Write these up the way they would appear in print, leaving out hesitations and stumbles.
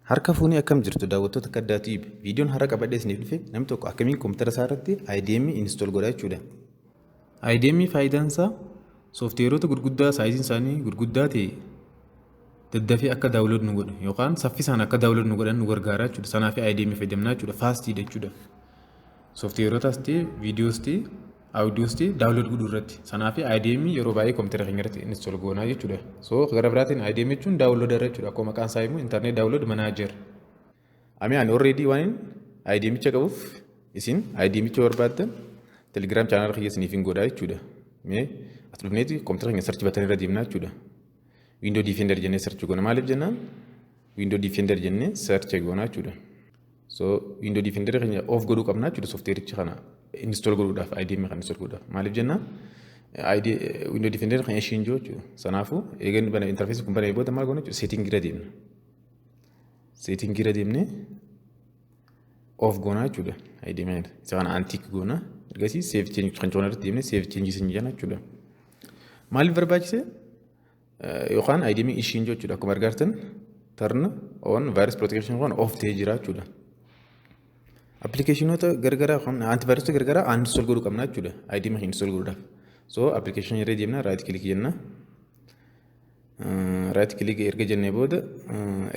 Harka fuunii akkam jirtu daawwattoota akka addaatiif viidiyoon har'a qabadhee isiniif dhufe namni tokko akkamiin koompitara isaa irratti IDM install godhaa jechuudha. IDM faayidaan isaa sooftiweerota gurguddaa saayiziin isaanii gurguddaa ta'e daddafee akka daawulood nu godha yookaan saffisaan akka daawulood nu godhan nu gargaara jechuudha. Sanaaf IDM fayyadamnaa jechuudha. Faastii jechuudha. Sooftiweerotaas ta'e viidiyoos ta'e audiyoos ta'e daawulood godhuu irratti. Sanaaf IDM yeroo baay'ee koompitara keenya irratti install goonaa jechuudha. So gara biraatiin IDM jechuun daawuloodar jechuudha. Akkuma maqaan isaa immoo internet daawulood manaajer. Ani already waan IDM cha qabuuf isin IDM cha barbaaddan Telegram channel kiyya isiniif hin godhaa jechuudha. Mee as dhufneeti koompitara keenya search button irra deemnaa jechuudha. Window Defender jennee search goona. Maaliif jennaan? Window Defender jennee search goonaa jechuudha. So Window Defender keenya off godhuu qabnaa jechuudha sooftiweericha kana install godhuudhaaf IDM kan install godhuudhaaf. Maaliif jennaan? Window Defender keenya ishiin jiru jechuudha. Sanaafuu eegan bana interface kun bana booda maal goona jechuudha setting irra deemna. Setting irra deemnee off goonaa jechuudha. IDM isa kana antique goona. Ergasii save change kan joona irratti deemnee save changes hin jenna jechuudha. Maaliif barbaachise? Yookaan IDM ishiin jiru jechuudha. Akkuma argartan turn on virus protection kan off ta'ee jira jechuudha. Applicationota gargaraa kan antivirus gargaraa uninstall godhuu qabna jechuudha. IDM install godhuudhaaf. So application irra deemna right click jenna. Right click erga jennee booda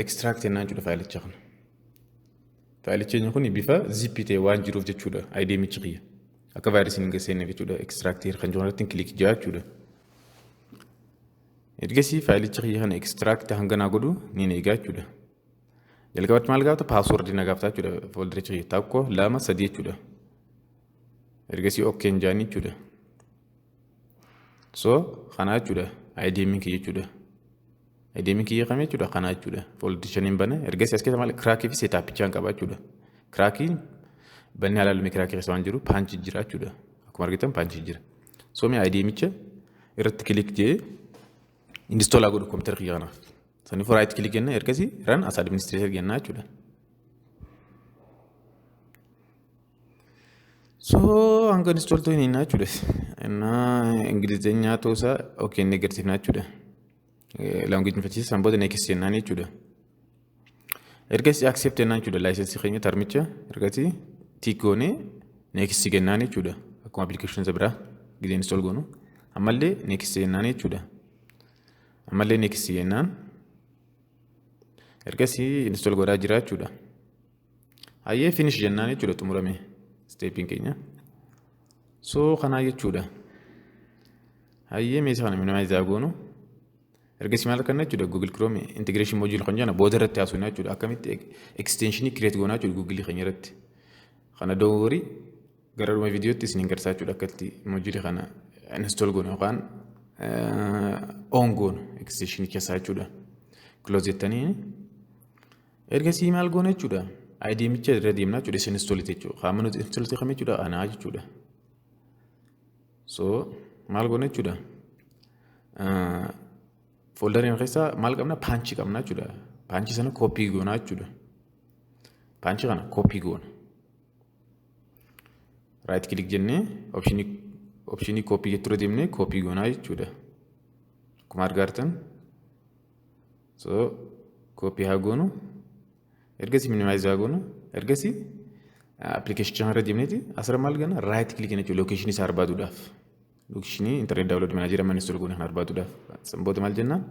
extract jennaan jechuudha faayilicha kana. Faayilichi kun bifa zip ta'e waan jiruuf jechuudha IDM kiyya. Akka vaayirasiin hin gaseenne jechuudha extract kan joonatti click jaa jechuudha. Ergasii faayilicha kiyya kana extract hanganaa godhu ni eegaa jechuudha. Jalqabatti maal gaafata password na gaafata jechuudha foldericha kiyya tokko lama sadii jechuudha. Ergasii okay jaanii jechuudha. So kana jechuudha IDM kiyya jechuudha. IDM kiyya kame jechuudha kana jechuudha. Foldericha ni bana ergasii as keessa maal crack fi setup chaan qaba jechuudha. Cracking banni halaalumee crack keessa waan jiru punch jira jechuudha. Akkuma argitan punch jira. So mee IDM cha irratti click jee install godhu koompitara kiyya kanaaf. Saniif right click jenna ergasii run as administrator jenna jechuudha. So hanga install ta'uu hin jechuudha. Inna ingilizenya toosa okay negative jechuudha. Language fachiisa sanboota next jenna jechuudha. Ergasii accept jenna jechuudha license keenya termicha ergasii tick goone next jenna jechuudha. Akkuma application sabira gidee install goonu ammallee next jenna jechuudha. Ammallee next jennaan ergasii install godhaa jira jechuudha. Hayyee finish jennaan jechuudha xumurame stepping keenya. So kana jechuudha. Hayyee meeshaa kana minimize goonu. Ergasii maal kana jechuudha Google Chrome integration module kan jana booda irratti haasofna jechuudha. Akkamitti extension create goonaa jechuudha Google keenya irratti. Kana doorii gara dhuma viidiyootti isin garsaa jechuudha akkatti module kana install goonu yookaan on goonu extension keessaa jechuudha. Close jettanii ergasii maal goona jechuudha. IDM cha irra deemnaa jechuudha isin install jechuudha. Qaama nuti install ta'e jechuudha anaa jechuudha. So maal goona jechuudha. Folderii keessa maal qabna punch qabna jechuudha. Punch sana copy goona jechuudha. Punch kana copy goona. Right click jennee option copy jettu irra deemnee copy goona jechuudha. Akkuma argartan so copy haa goonu ergasii minimize haa goonu ergasii application irra deemneeti asirra maal gana right click jechuudha location isaa barbaaduudhaaf. Location internet download manager amma install goone kan barbaaduudhaaf. Sanboota maal jennaan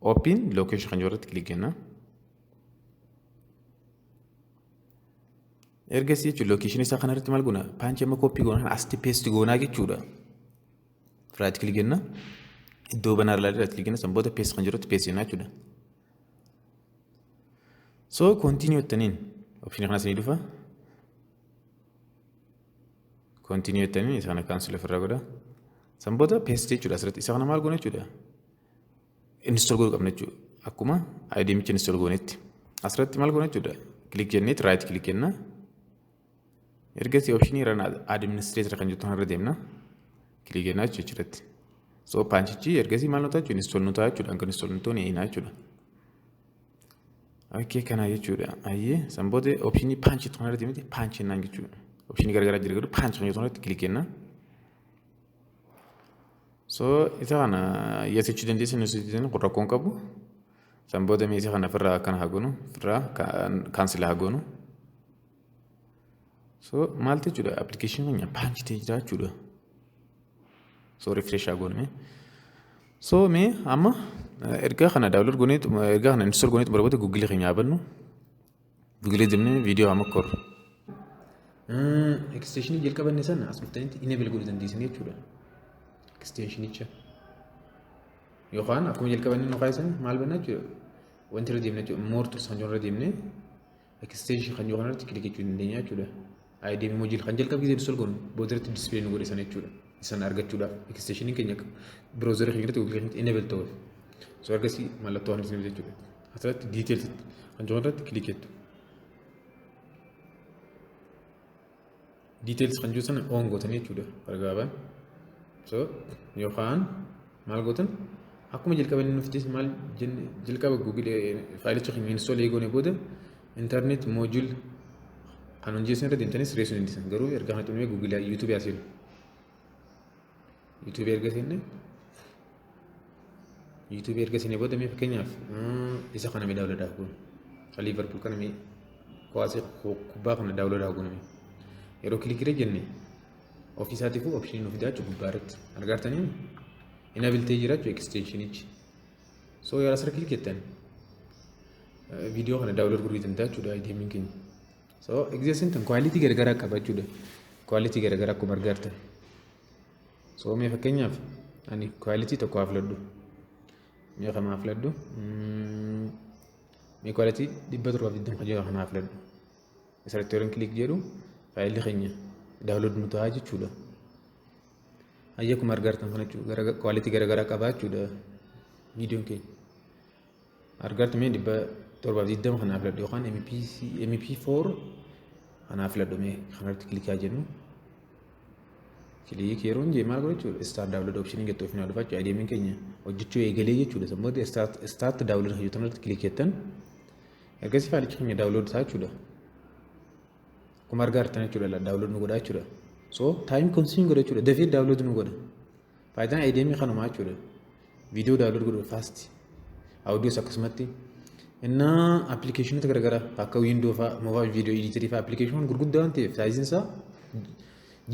open location kan jirratti click jenna. Ergasii jechuudha location isaa kanarratti maal goona punch amma copy goona as paste goonaa jechuudha. Right click jenna. Iddoo banaa irraa right click jenna sanboota paste kan jirratti paste jenna jechuudha. So continue jettaniin option kana isinii dhufa. Continue jettaniin isa kana cancel ofirraa godha. Sanboota paste jechuudha asirratti isa kana maal goona jechuudha. Install godhuu qabna jechuudha. Akkuma IDM cha install goonetti. Asirratti maal goona jechuudha. Click jenneet right click jenna. Ergasii option run administrator kan jettu irra deemna. Click jenna jechuudha. So punchichi ergasii maal nutaa jechuudha install nutaa jechuudha. Kan install nutuu ni ina jechuudha. Okay kana jechuudha. Ayyee sanboota option punch tu irra deemti punch jennaan jechuudha. Option garagaraa jira garuu punch kan jettu irratti click jenna. So isa kana yasichi dandeessan nuti rakkoon qabu. Samboda meeshaa kana firraa akkana haa goonu firraa kaansila haa goonu. So maal ta'e jechuudha application keenya baanchi ta'e jira jechuudha. So refresh haa goonu. So mee amma erga kana download goonee erga kana install goonee barbaade Google keenya abannu. Google deemnee viidiyoo amma korru. Extension jalqabanne sana as dhuftanitti enable godhuu dandeessanii jechuudha. Extensionicha. Yookaan akkuma jalqabanne nu kaa'isan maal banna jechuudha. Wanti irra deemnee jechuudha. More tools kan irra deemnee extension kan yookaan irratti kilik gochuu dandeenya jechuudha. IDM module kan jalqab gisee install goonu boodarratti display nu godhe sana jechuudha. Isan argachuudhaaf extension keenya browser keenya irratti Google keenya enable ta'u. So argasi mallattoo waan isin jechuudha. Asirratti details kan irratti kilik jettu. Details kan jiru sana on gootanii jechuudha. Argaaban. So yookaan maal gootan akkuma jalqabanii nuuftis maal jenne jalqaba Google faayilicha keenya install eegoone booda internet module kan hojjeessan irratti deemtanis reesuu dandeessan. Garuu erga kana xumuree Google YouTube yaasiru. YouTube erga seenne YouTube erga seenne booda mee fakkeenyaaf isa kana mee download haa goonu. Liverpool kana mee kubbaa kana download haa goonu. Yeroo kilik irra jenne ofiisaatiif option nu fidaa jechuudha gubbaarratti argaartanii enable ta'ee jira jechuudha extensionichi. So yeroo asirra kilik jettan viidiyoo kana download godhuu danda'a jechuudha IDM keenya. So extension tan quality garagaraa qaba jechuudha. Quality garagaraa akkuma argaartan. So mee fakkeenyaaf ani quality tokko haa filadhu. Mee kana haa filadhu. Mee quality 720 kan jedhu kana haa filadhu. Asirratti yeroo kilik jedhu faayilli keenya download nu ta'a jechuudha. Hayya akkuma argaartan kana jechuudha. Quality garagaraa qaba jechuudha viidiyoon keenya. Argaartan mee 720 kana haa filadhu yookaan MP4 kana haa filadhu mee kanarratti kilik haa jennu. Kilik yeroo hin jee maal godha jechuudha. Start download option gettu ofii naa dhufa jechuudha. IDM keenya hojjechuu eegalee jechuudha. Sammuu start download kan jettan irratti kilik jettan ergasii faayilicha keenya download ta'a jechuudha. Akkuma argaartan jechuudha download nu godha jechuudha. So time consuming godha jechuudha. Dafee download nu godha. Faayidaan IDM kanuma jechuudha. Viidiyoo download godhu fast. Audios akkasumatti inna applicationota garagaraa akka Windows faa mobile video editor faa application gurguddaa waan ta'eef saayiziin isaa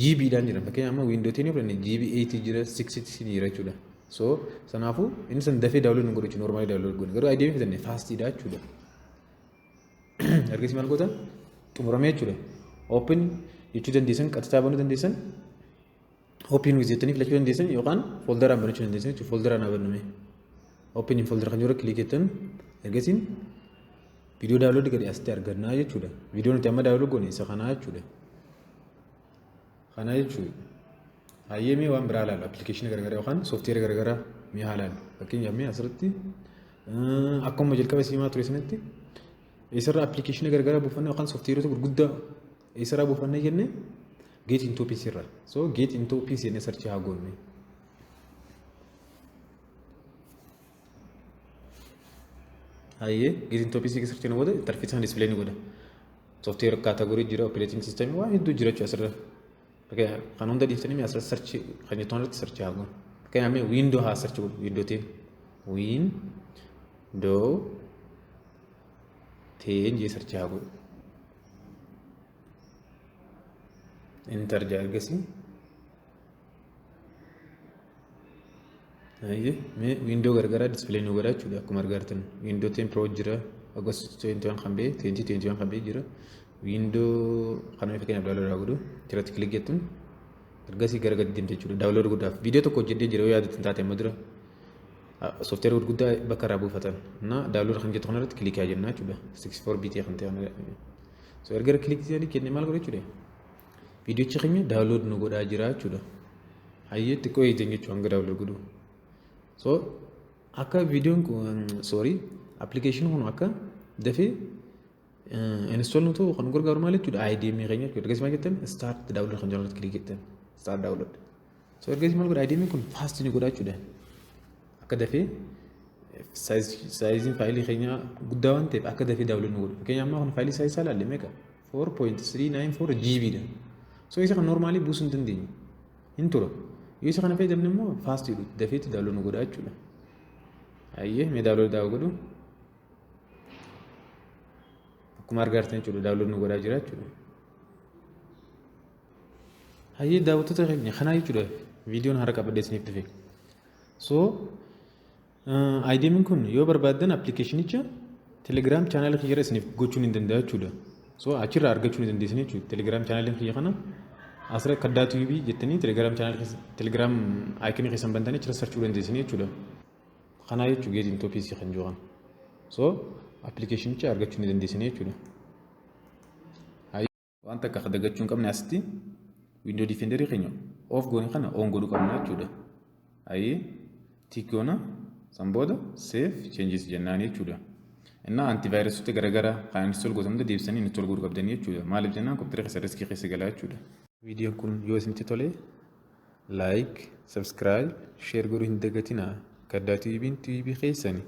GB dhaan jira. Fakkeenyaaf amma Windows 10 fudhanne GB 8 jira 6 jira jechuudha. So sanaafuu inni san dafee download nu godha jechuudha. Normal download godha. Garuu IDM fidannee fast dha jechuudha. Ergasii maal gootan xumuramee jechuudha. Open jechuu dandeessan qaxxitaa banuu dandeessan open with jettanii filachuu dandeessan yookaan folderaan banachuu dandeessan jechuudha. Folderaan haa bannume. Open in folder kan jiru kilik jettan ergasiin viidiyoo download godhee asitti argannaa jechuudha. Viidiyoo nuti amma download goone isa kanaa jechuudha. Kana jechuudha. Hayyee mee waan biraa ilaalu application garagaraa yookaan software garagaraa mee haa ilaalu. Fakkeenyaaf mee asirratti akkuma jalqaba siimaa ture sanatti isarra application garagaraa buufanne yookaan softwareota gurguddaa isarra buufanne jenne get into PC irra. So get into PC jennee search haa goone. Hayyee get into PC search jennee booda interface display ni godha. Software category jira operating system waan hedduu jira jechuudha asirra. Kan hunda dhiiftanii mee asirratti search kan jettan irratti search haa goone. Fakkeenyaaf mee window haa search godhu window 10 window 10 jee search haa godhu. Enter jaa ergasii. Hayyee mee window garagaraa display nu godha jechuudha akkuma argaartan. Window 10 Pro jira August 21 kan ba'e 2021 kan ba'e jira. Window kana fakkeenyaaf download haa godhu irratti kilik jettuun ergasii gara gadi deemte jechuudha. Download godhaaf viidiyoo tokko hojjedhee jira yoo yaadatin taate amma dura software gurguddaa bakka irraa buufatan na download kan jettu kanarratti kilik haa jenna jechuudha. 64 bit kan ta'e so erga kilik jedhanii kenne maal godha jechuudha. Viidiyoochi keenya download nu godhaa jira jechuudha. Hayyee xiqqoo eejan jechuudha hanga download godhu. So akka viidiyoon application kun akka dafee install nu ta'u kan gargaaru maal jechuudha. IDM keenya jechuudha. Ergasii maal jettan start download kan jedhamu kilik jettan start download. So ergasii maal godha IDM kun fast ni godha jechuudha. Akka dafee saayiziin faayilii keenya guddaa waan ta'eef akka dafee download nu godha. Fakkeenyaaf amma kun faayilii saayizii isaa ilaalle meeqa 4.394 GB dha. So isa kan normaalii buusuu hin dandeenye hin tura. Yoo isa kana fayyadamne immoo fast jedhu dafeetti download nu godha jechuudha. Hayyee mee download haa godhu akkuma argaartan jechuudha daawunlood nu godhaa jira jechuudha. Hayyee daawwattoota keenya kanaa jechuudha viidiyoon har'a qabadhee isiniif dhufe. So IDM kun yoo barbaaddan appilikeeshinicha Telegram channel kiyya isiniif gochuun hin danda'a jechuudha. So achirraa argachuu ni dandeessanii jechuudha. Telegram channel kiyya kana asirra kaddaa TV jettanii Telegram icon keessan bantanii achirra search gochuu dandeessanii jechuudha. Kanaa jechuudha geetiin tooppiisii kan jiru. So appilikeeshinicha argachuu ni dandeessanii jechuudha. Wanta akka dagachuu hin qabne asitti Windows Defender keenya off goone kana on godhuu qabna jechuudha. Hayyee tick goona san booda save changes jennaan jechuudha. Inna antivirus garagara kan install godhamudha deebisanii install godhuu qabdanii jechuudha. Maaliif jennaan kompiitara keessa riskii keessa galaa jechuudha. Viidiyoon kun yoo isinitti tole like, subscribe, share godhuu hin dagatinaa. Kaddaa TV keessanii.